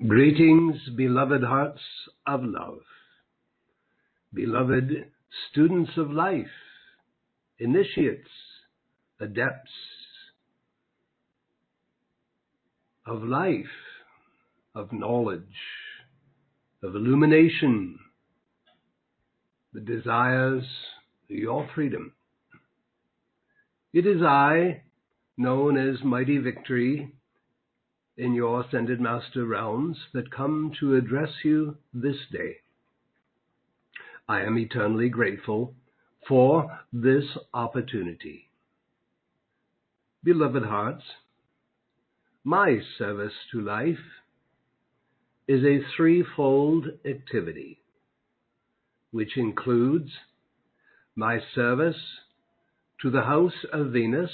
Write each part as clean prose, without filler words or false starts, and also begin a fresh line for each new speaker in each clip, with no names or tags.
Greetings, beloved hearts of love, beloved students of life, initiates, adepts of life, of knowledge, of illumination, that desires your freedom. It is I, known as Mighty Victory, in your Ascended Master realms, that come to address you this day. I am eternally grateful for this opportunity. Beloved hearts, my service to life is a threefold activity, which includes my service to the house of Venus,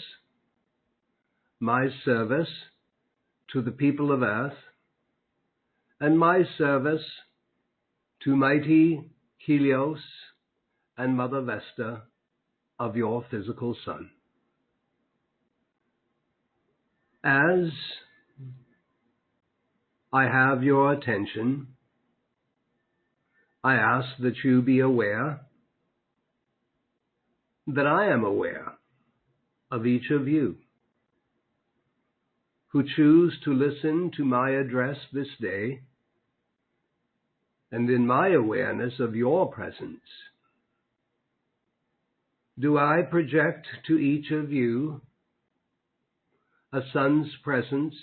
my service to the people of earth, and my service to mighty Helios and Mother Vesta of your physical sun. As I have your attention, I ask that you be aware that I am aware of each of you who choose to listen to my address this day, and in my awareness of your presence, do I project to each of you a sun's presence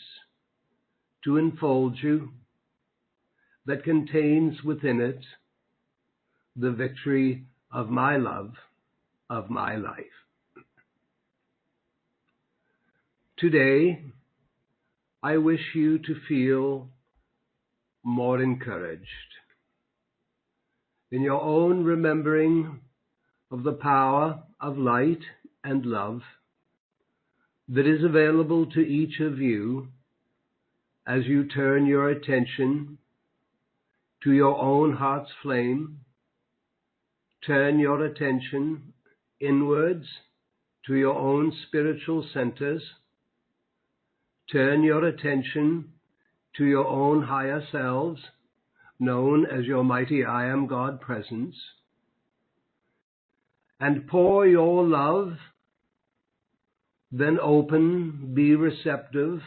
to enfold you that contains within it the victory of my love, of my life. Today, I wish you to feel more encouraged in your own remembering of the power of light and love that is available to each of you as you turn your attention to your own heart's flame, turn your attention inwards to your own spiritual centers, turn your attention to your own higher selves, known as your mighty I Am God presence, and pour your love, then open, be receptive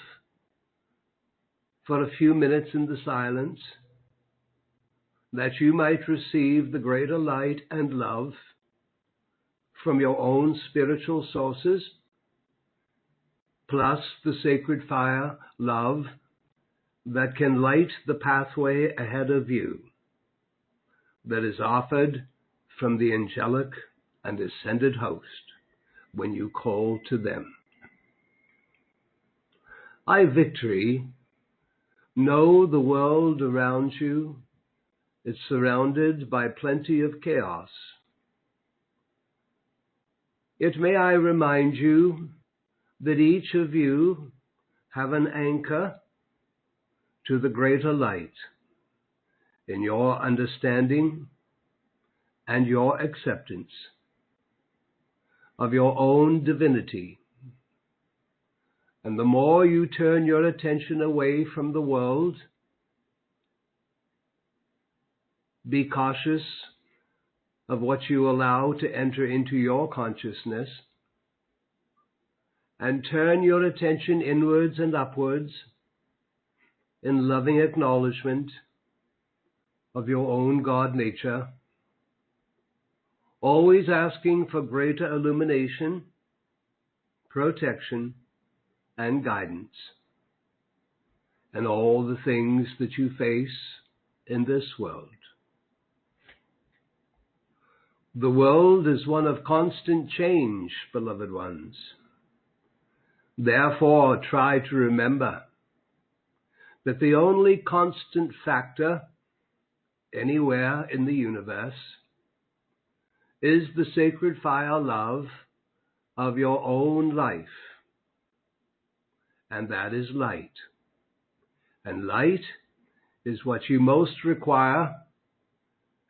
for a few minutes in the silence, that you might receive the greater light and love from your own spiritual sources, plus the sacred fire, love, that can light the pathway ahead of you, that is offered from the angelic and ascended host when you call to them. I, Victory, know the world around you is surrounded by plenty of chaos. Yet may I remind you that each of you have an anchor to the greater light in your understanding and your acceptance of your own divinity. And the more you turn your attention away from the world, be cautious of what you allow to enter into your consciousness, and turn your attention inwards and upwards in loving acknowledgement of your own God nature, always asking for greater illumination, protection, and guidance, and all the things that you face in this world. The world is one of constant change, beloved ones. Therefore, try to remember that the only constant factor anywhere in the universe is the sacred fire love of your own life, and that is light. And light is what you most require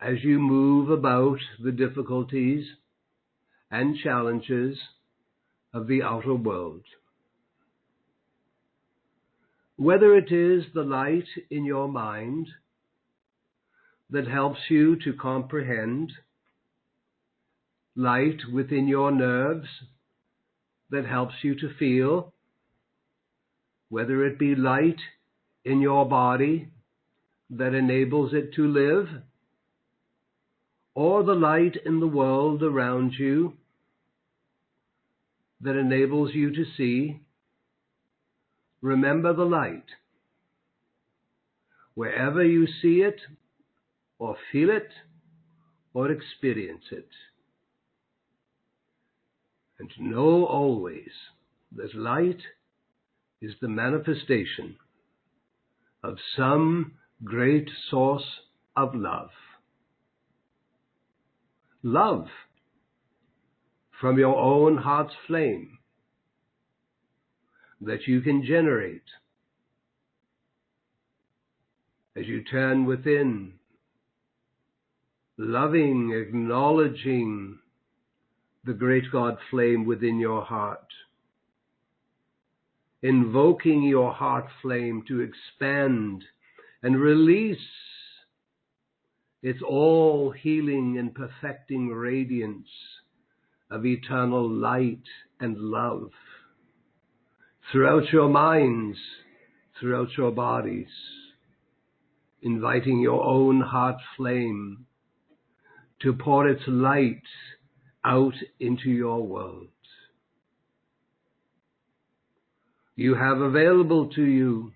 as you move about the difficulties and challenges of the outer world. Whether it is the light in your mind that helps you to comprehend, light within your nerves that helps you to feel, whether it be light in your body that enables it to live, or the light in the world around you that enables you to see, remember the light. Wherever you see it, or feel it, or experience it. And know always that light is the manifestation of some great source of love. Love from your own heart's flame that you can generate as you turn within, loving, acknowledging the great God flame within your heart, invoking your heart flame to expand and release its all healing and perfecting radiance of eternal light and love throughout your minds, throughout your bodies, inviting your own heart flame to pour its light out into your world. You have available to you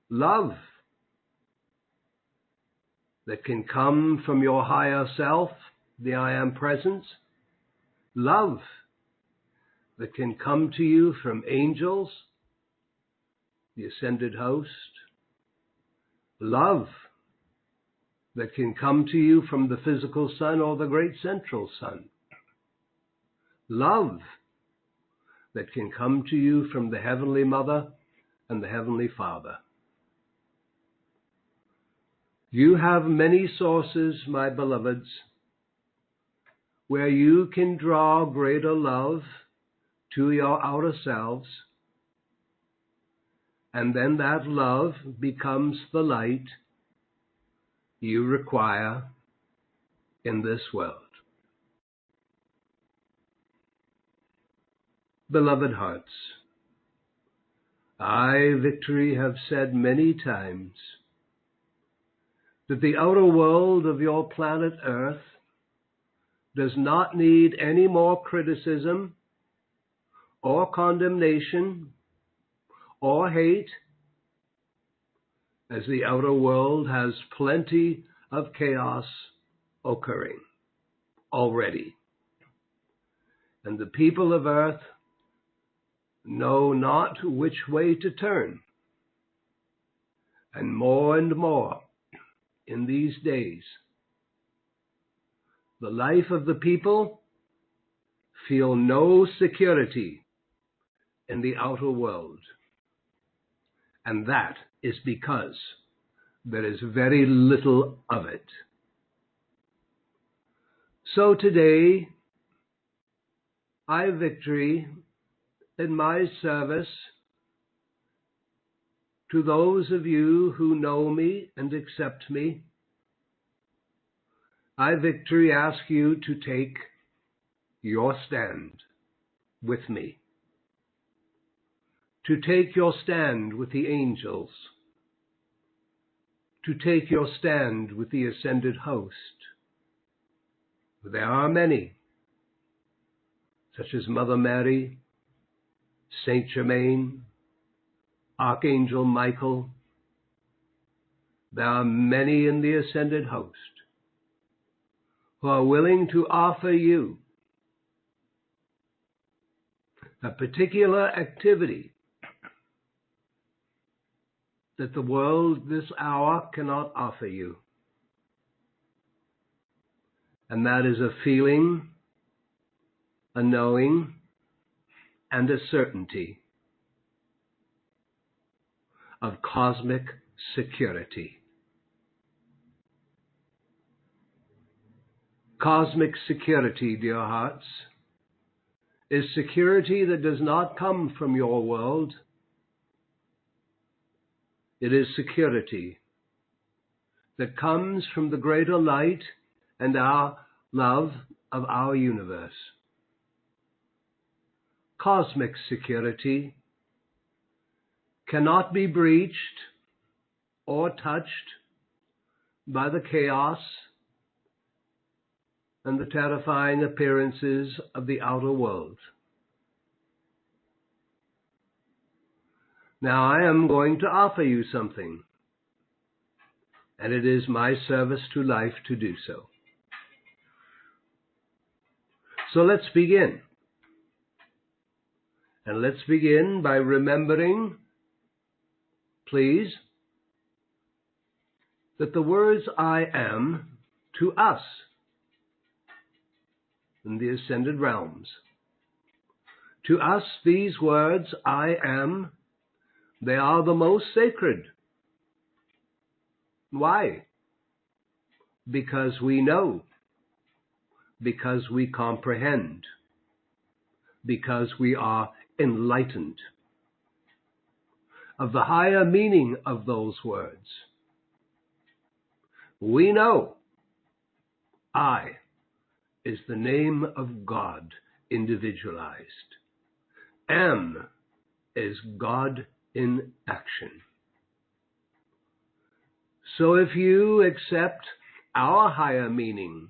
love that can come from your higher self, the I Am Presence, love that can come to you from angels, the ascended host, love that can come to you from the physical sun or the great central sun, love that can come to you from the Heavenly Mother and the Heavenly Father. You have many sources, my beloveds, where you can draw greater love to your outer selves, and then that love becomes the light you require in this world. Beloved hearts, I, Victory, have said many times that the outer world of your planet Earth does not need any more criticism or condemnation or hate, as the outer world has plenty of chaos occurring already. And the people of Earth know not which way to turn. And more in these days, the life of the people feel no security in the outer world. And that is because there is very little of it. So today, I, Victory, in my service to those of you who know me and accept me, I, Victory, ask you to take your stand with me, to take your stand with the angels, to take your stand with the ascended host. There are many, such as Mother Mary, Saint Germain, Archangel Michael. There are many in the ascended host who are willing to offer you a particular activity that the world this hour cannot offer you. And that is a feeling, a knowing, and a certainty of cosmic security. Cosmic security, dear hearts, is security that does not come from your world, It is security that comes from the greater light and our love of our universe. Cosmic security cannot be breached or touched by the chaos and the terrifying appearances of the outer world. Now I am going to offer you something, and it is my service to life to do so. So let's begin. And let's begin by remembering, please, that the words I am to us in the ascended realms. To us, these words, I am, they are the most sacred. Why? Because we know, because we comprehend, because we are enlightened of the higher meaning of those words. We know I is the name of God individualized. Am is God in action. So if you accept our higher meaning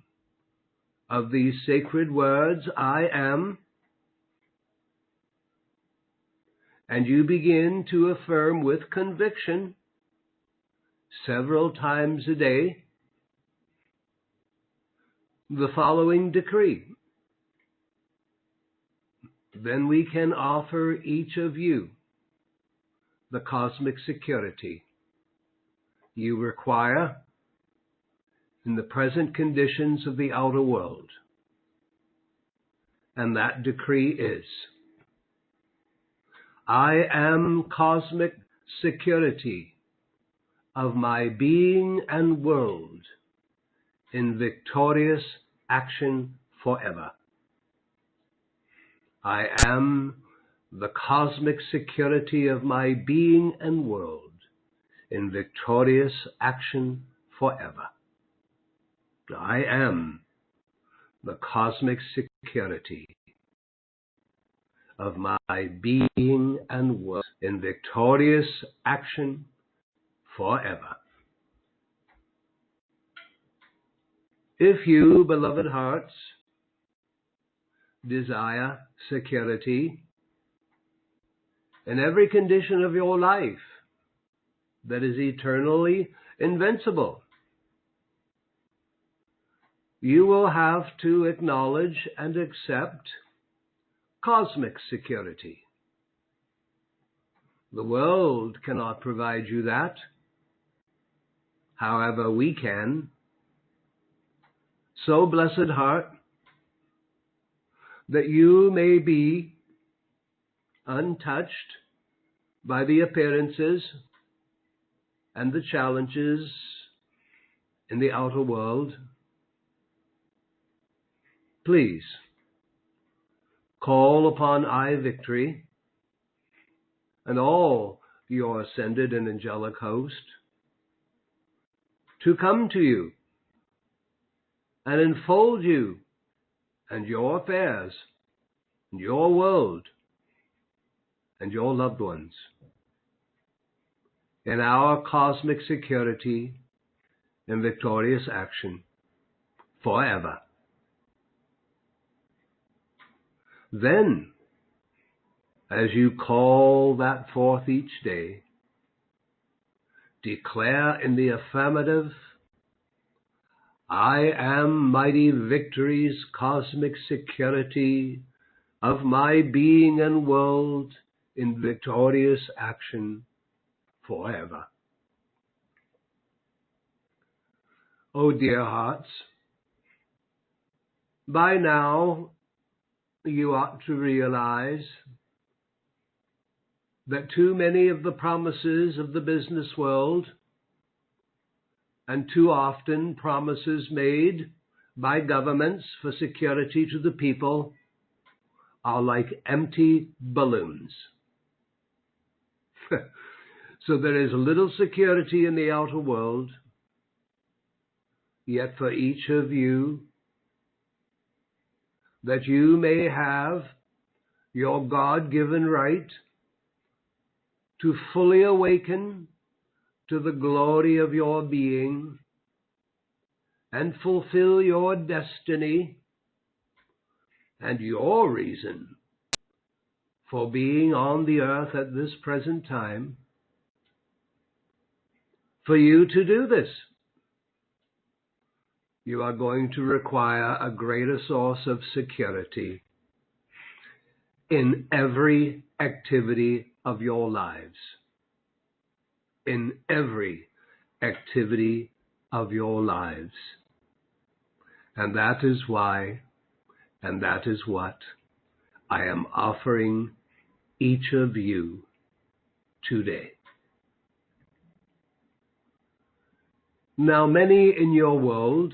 of these sacred words, I am, and you begin to affirm with conviction several times a day the following decree, then we can offer each of you the cosmic security you require in the present conditions of the outer world. And that decree is, I am cosmic security of my being and world in victorious action forever. I am the cosmic security of my being and world in victorious action forever. I am the cosmic security of my being and world in victorious action forever. If you, beloved hearts, desire security in every condition of your life that is eternally invincible, you will have to acknowledge and accept cosmic security. The world cannot provide you that. However, we can. So, blessed heart, that you may be untouched by the appearances and the challenges in the outer world, please call upon I Victory and all your ascended and angelic host to come to you and enfold you and your affairs and your world and your loved ones in our cosmic security and victorious action forever. Then, as you call that forth each day, declare in the affirmative, I am mighty Victory's cosmic security of my being and world in victorious action forever. Oh, dear hearts, by now you ought to realize that too many of the promises of the business world, and too often promises made by governments for security to the people, are like empty balloons. So there is little security in the outer world, yet for each of you, that you may have your God-given right to fully awaken to the glory of your being and fulfill your destiny and your reason for being on the earth at this present time. For you to do this, you are going to require a greater source of security in every activity of your lives. In every activity of your lives. And that is why, and that is what I am offering each of you today. Now, many in your world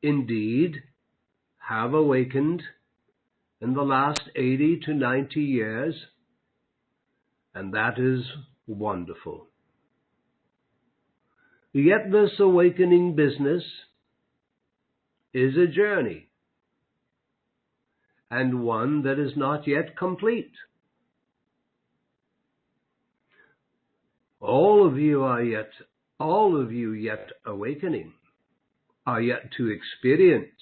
indeed have awakened in the last 80 to 90 years, and that is wonderful. Yet this awakening business is a journey, and one that is not yet complete. All of you yet awakening, are yet to experience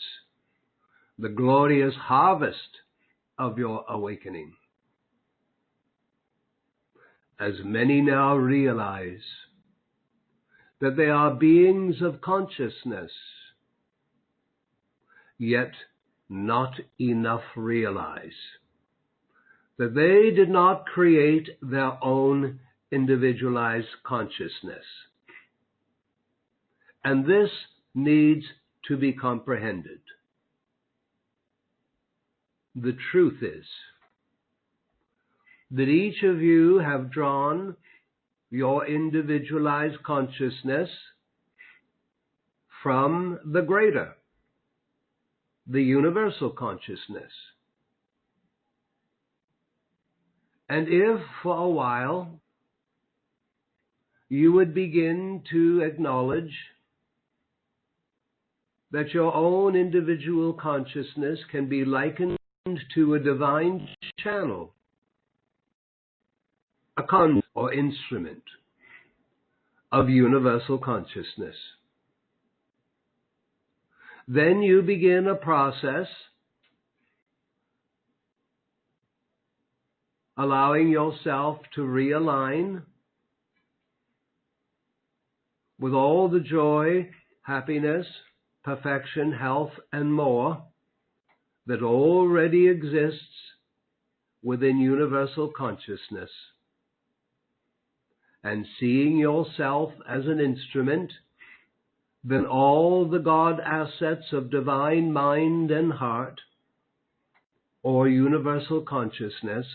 the glorious harvest of your awakening. As many now realize that they are beings of consciousness, yet not enough realize that they did not create their own individualized consciousness. And this needs to be comprehended. The truth is that each of you have drawn your individualized consciousness from the greater, the universal consciousness. And if for a while you would begin to acknowledge that your own individual consciousness can be likened to a divine channel, a conduit or instrument of universal consciousness, then you begin a process allowing yourself to realign with all the joy, happiness, perfection, health, and more that already exists within universal consciousness, and seeing yourself as an instrument, then all the God assets of divine mind and heart, or universal consciousness,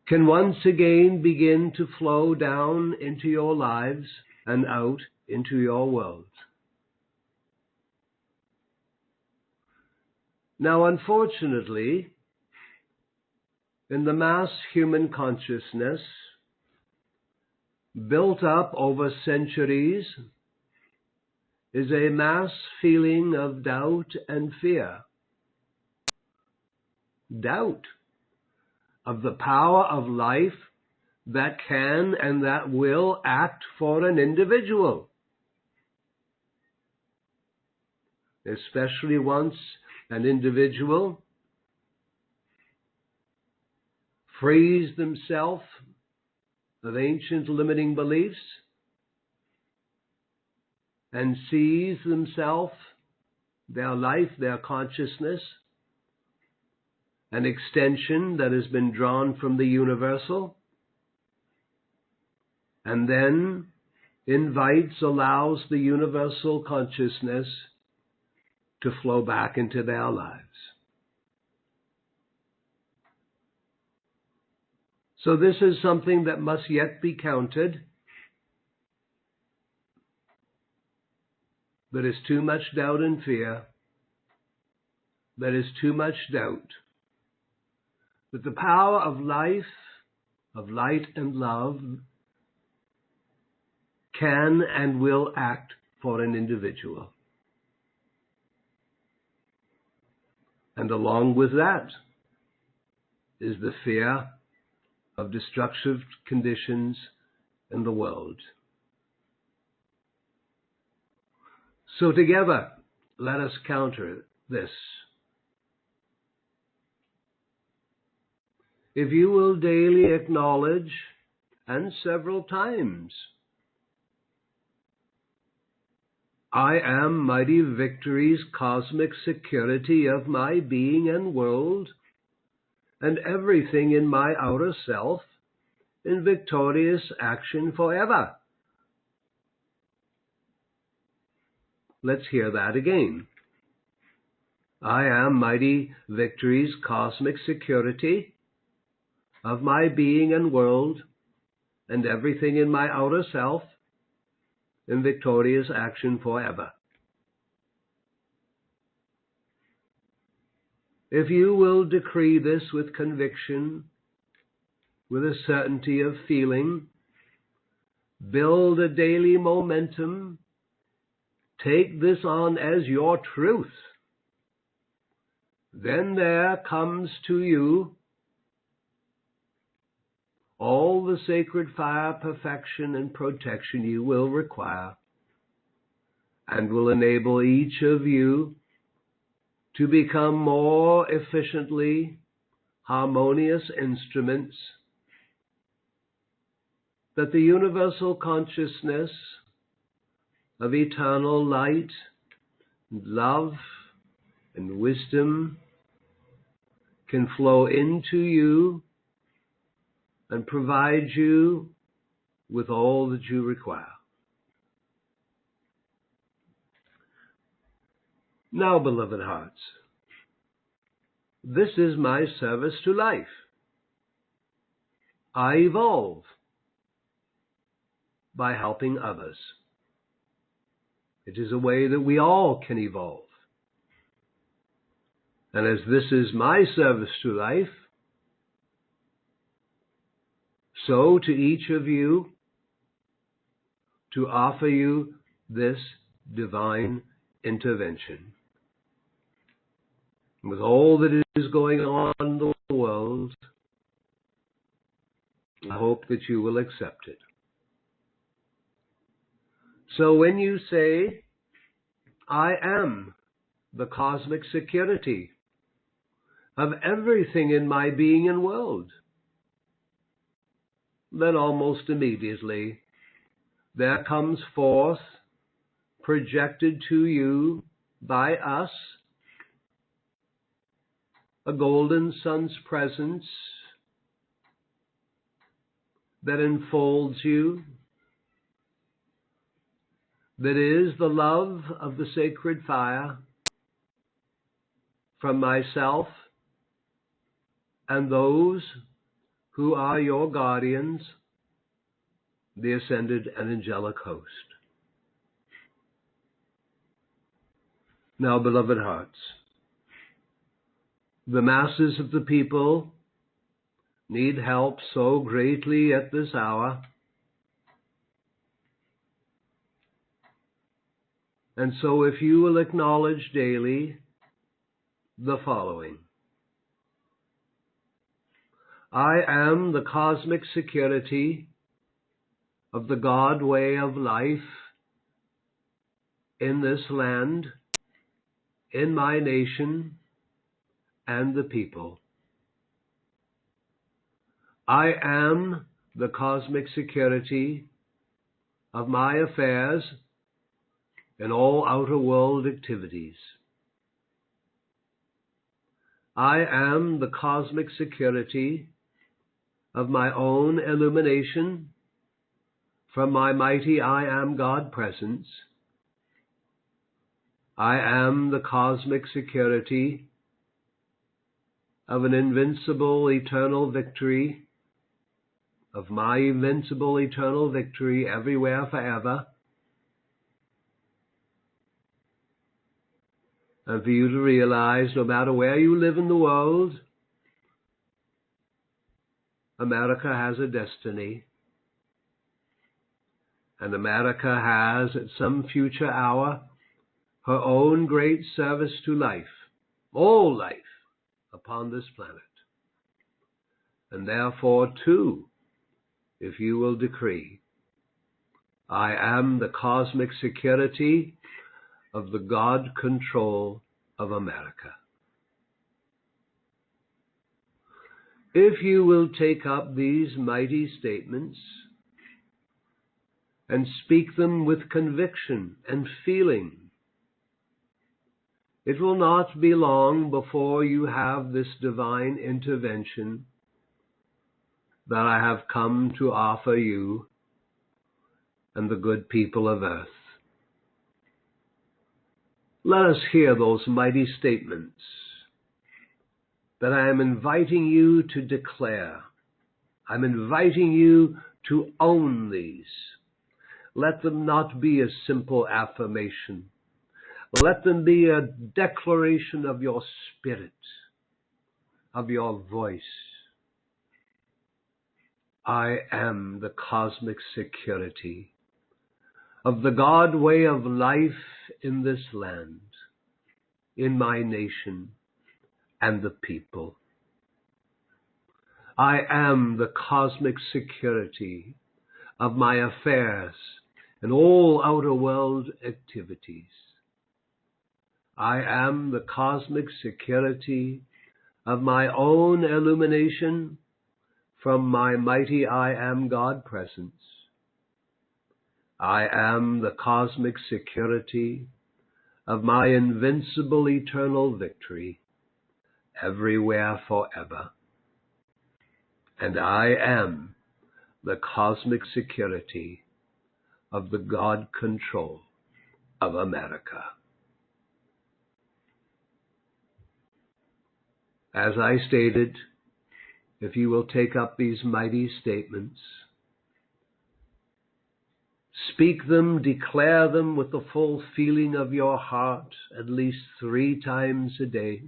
can once again begin to flow down into your lives and out into your world. Now, unfortunately, in the mass human consciousness, built up over centuries, is a mass feeling of doubt and fear. Doubt of the power of life that can and that will act for an individual, especially once an individual frees themselves of ancient limiting beliefs and sees themselves, their life, their consciousness, an extension that has been drawn from the universal, and then allows the universal consciousness to flow back into their lives. So this is something that must yet be counted. There is too much doubt and fear. There is too much doubt that the power of life, of light and love can and will act for an individual. And along with that is the fear of destructive conditions in the world. So together, let us counter this. If you will daily acknowledge, and several times, I am Mighty Victory's cosmic security of my being and world, and everything in my outer self, in victorious action forever. Let's hear that again. I am Mighty Victory's cosmic security of my being and world, and everything in my outer self, in victorious action forever. If you will decree this with conviction, with a certainty of feeling, build a daily momentum, take this on as your truth, then there comes to you all the sacred fire, perfection, and protection you will require, and will enable each of you to become more efficiently harmonious instruments that the universal consciousness of eternal light, love, and wisdom can flow into you and provide you with all that you require. Now, beloved hearts, this is my service to life. I evolve by helping others. It is a way that we all can evolve. And as this is my service to life, so to each of you, to offer you this divine intervention. With all that is going on in the world, I hope that you will accept it. So when you say, I am the cosmic security of everything in my being and world, then almost immediately there comes forth, projected to you by us, a golden sun's presence that enfolds you, that is the love of the sacred fire from myself and those who are your guardians, the ascended and angelic host. Now, beloved hearts, the masses of the people need help so greatly at this hour, and so if you will acknowledge daily the following. I am the cosmic security of the God way of life in this land, in my nation, and the people. I am the cosmic security of my affairs and all outer world activities. I am the cosmic security of my own illumination from my mighty I Am God presence. I am the cosmic security of an invincible eternal victory, of my invincible eternal victory everywhere forever. And for you to realize, no matter where you live in the world, America has a destiny. And America has, at some future hour, her own great service to life, all life upon this planet. And therefore, too, if you will decree, I am the cosmic security of the God control of America. If you will take up these mighty statements and speak them with conviction and feeling, it will not be long before you have this divine intervention that I have come to offer you and the good people of earth. Let us hear those mighty statements that I am inviting you to declare. I'm inviting you to own these. Let them not be a simple affirmation. Let them be a declaration of your spirit, of your voice. I am the cosmic security of the God way of life in this land, in my nation, and the people. I am the cosmic security of my affairs and all outer world activities. I am the cosmic security of my own illumination from my mighty I Am God presence. I am the cosmic security of my invincible eternal victory everywhere forever. And I am the cosmic security of the God control of America. As I stated, if you will take up these mighty statements, speak them, declare them with the full feeling of your heart at least 3 times a day,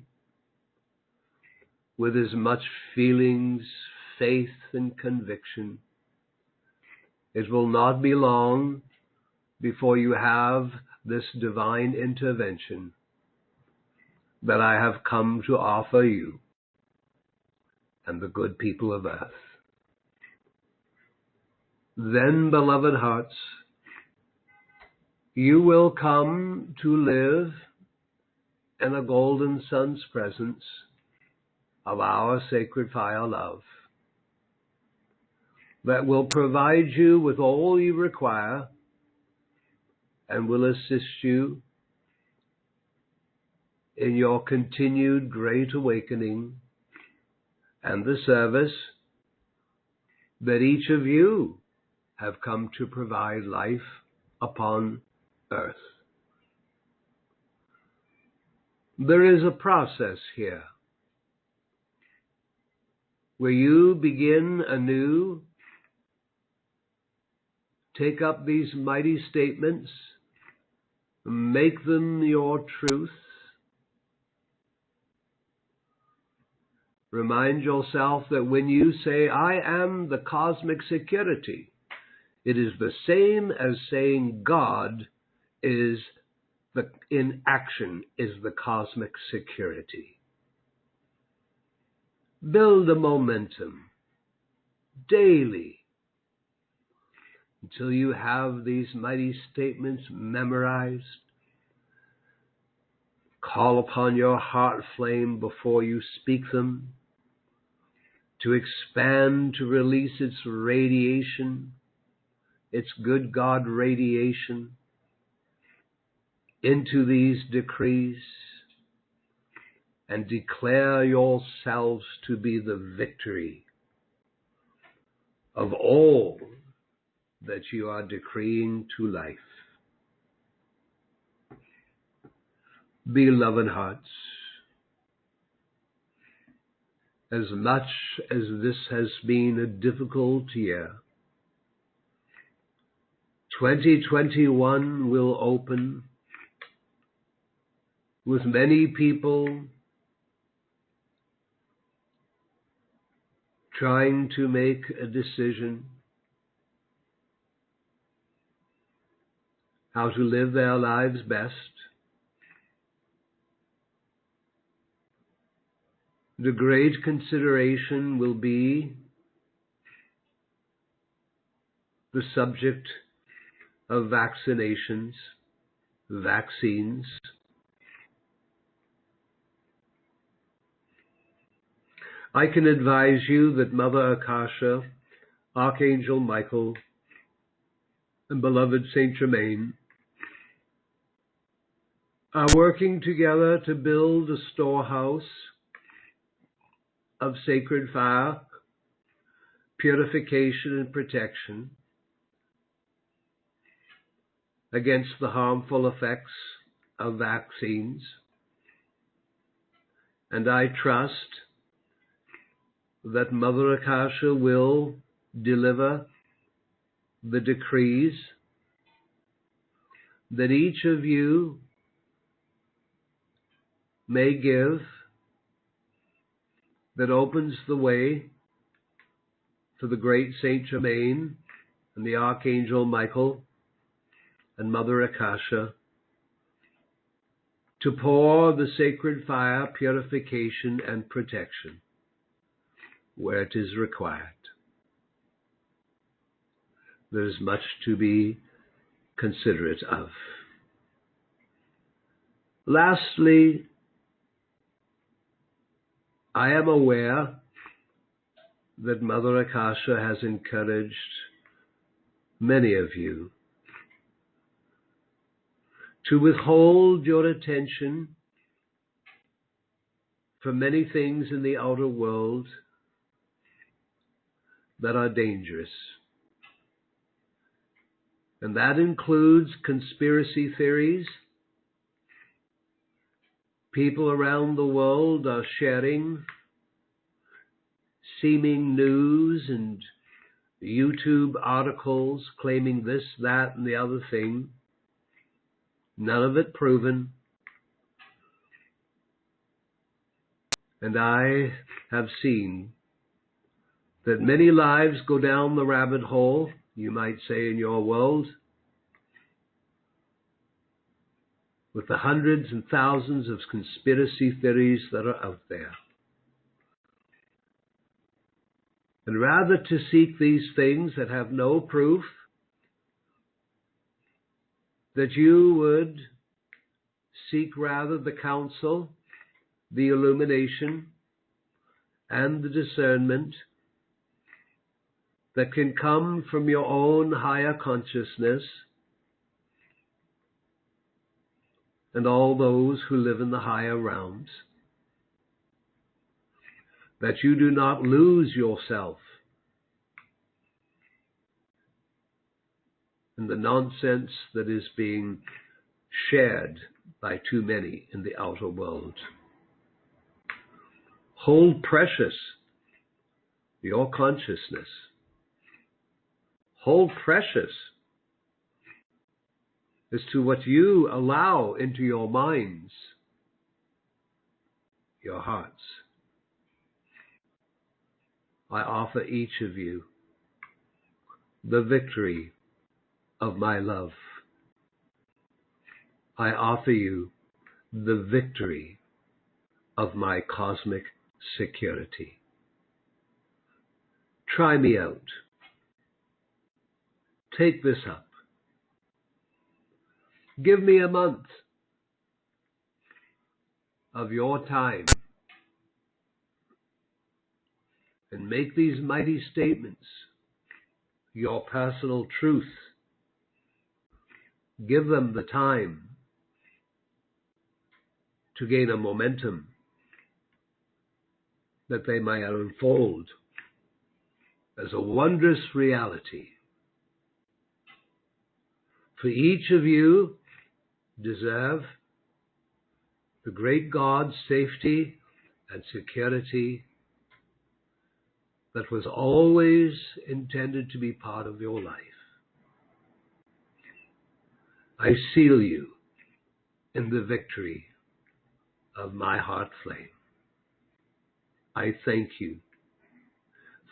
with as much feelings, faith, and conviction. It will not be long before you have this divine intervention that I have come to offer you and the good people of earth. Then, beloved hearts, you will come to live in a golden sun's presence of our sacred fire love that will provide you with all you require and will assist you in your continued great awakening and the service that each of you have come to provide life upon earth. There is a process here where you begin anew, take up these mighty statements, make them your truth. Remind yourself that when you say, I am the cosmic security, it is the same as saying God is in action, is the cosmic security. Build a momentum daily until you have these mighty statements memorized. Call upon your heart flame before you speak them to expand, to release its radiation, its good God radiation into these decrees, and declare yourselves to be the victory of all that you are decreeing to life. Beloved hearts, as much as this has been a difficult year, 2021 will open with many people trying to make a decision, how to live their lives best. The great consideration will be the subject of vaccinations, vaccines. I can advise you that Mother Akasha, Archangel Michael, and beloved Saint Germain are working together to build a storehouse of sacred fire, purification, and protection against the harmful effects of vaccines. And I trust that Mother Akasha will deliver the decrees that each of you may give, that opens the way for the great Saint Germain and the Archangel Michael and Mother Akasha to pour the sacred fire, purification, and protection where it is required. There is much to be considerate of. Lastly, I am aware that Mother Akasha has encouraged many of you to withhold your attention from many things in the outer world that are dangerous. And that includes conspiracy theories. People around the world are sharing seeming news and YouTube articles claiming this, that, and the other thing. None of it proven. And I have seen that many lives go down the rabbit hole, you might say, in your world, with the hundreds and thousands of conspiracy theories that are out there. And rather to seek these things that have no proof, that you would seek rather the counsel, the illumination, and the discernment that can come from your own higher consciousness and all those who live in the higher realms. That you do not lose yourself in the nonsense that is being shared by too many in the outer world. Hold precious your consciousness. Hold precious as to what you allow into your minds, your hearts. I offer each of you the victory of my love. I offer you the victory of my cosmic security. Try me out. Take this up. Give me a month of your time and make these mighty statements your personal truth. Give them the time to gain a momentum that they might unfold as a wondrous reality. For each of you deserve the great God's safety and security that was always intended to be part of your life. I seal you in the victory of my heart flame. I thank you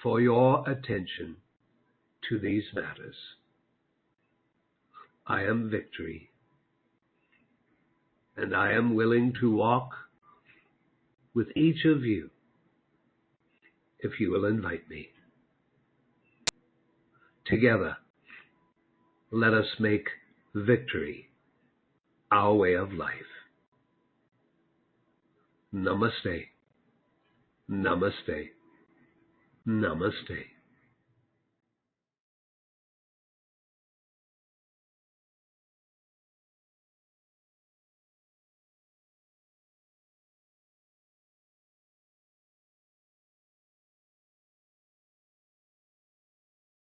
for your attention to these matters. I am victory. And I am willing to walk with each of you if you will invite me. Together, let us make victory our way of life. Namaste. Namaste. Namaste.